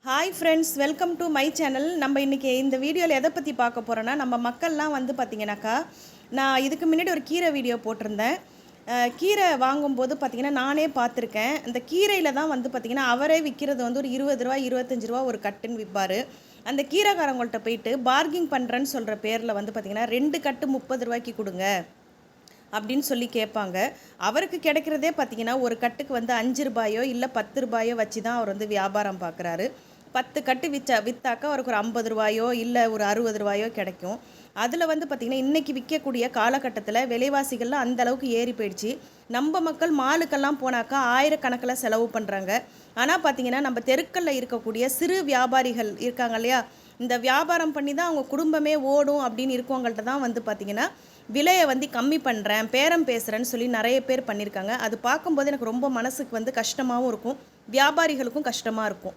Hi friends, welcome to my channel. நம்ம இன்றைக்கி இந்த வீடியோவில் எதை பற்றி பார்க்க போகிறோன்னா, நம்ம மக்கள்லாம் வந்து பார்த்திங்கனாக்கா, நான் இதுக்கு முன்னாடி ஒரு கீரை வீடியோ போட்டிருந்தேன். கீரை வாங்கும்போது பார்த்திங்கன்னா நானே பார்த்துருக்கேன். அந்த கீரையில் தான் வந்து பார்த்திங்கன்னா அவரே விற்கிறது வந்து ஒரு ரூ. 20 ரூ. 25 ஒரு கட்டுன்னு விற்பார். அந்த கீரைக்காரங்கள்ட்ட போயிட்டு பார்கிங் பண்ணுறேன்னு சொல்கிற பேரில் வந்து பார்த்திங்கன்னா 2 கட்டு ரூ. 30 கொடுங்க அப்படின்னு சொல்லி கேட்பாங்க. அவருக்கு கிடைக்கிறதே பார்த்திங்கன்னா ஒரு கட்டுக்கு வந்து ரூ. 5 இல்லை ரூ. 10 வச்சு தான் அவர் வந்து வியாபாரம் பார்க்குறாரு. 10 கட்டு விற்றாக்கா அவருக்கு ஒரு ரூ. 50 இல்லை ஒரு ரூ. 60 கிடைக்கும். அதில் வந்து பார்த்திங்கன்னா இன்றைக்கி விற்கக்கூடிய காலகட்டத்தில் விலைவாசிகள்லாம் அந்தளவுக்கு ஏறி போயிடுச்சு. நம்ம மக்கள் மாலுக்கெல்லாம் போனாக்கா ஆயிரக்கணக்கில் செலவு பண்ணுறாங்க. ஆனால் பார்த்திங்கன்னா நம்ம தெருக்களில் இருக்கக்கூடிய சிறு வியாபாரிகள் இருக்காங்க இல்லையா, இந்த வியாபாரம் பண்ணி தான் அவங்க குடும்பமே ஓடும் அப்படின்னு இருக்கவங்கள்ட்ட தான் வந்து பார்த்திங்கன்னா விலையை வந்து கம்மி பண்ணுறேன், பேரம் பேசுகிறேன்னு சொல்லி நிறைய பேர் பண்ணியிருக்காங்க. அது பார்க்கும்போது எனக்கு ரொம்ப மனசுக்கு வந்து கஷ்டமாகவும் இருக்கும், வியாபாரிகளுக்கும் கஷ்டமாக இருக்கும்.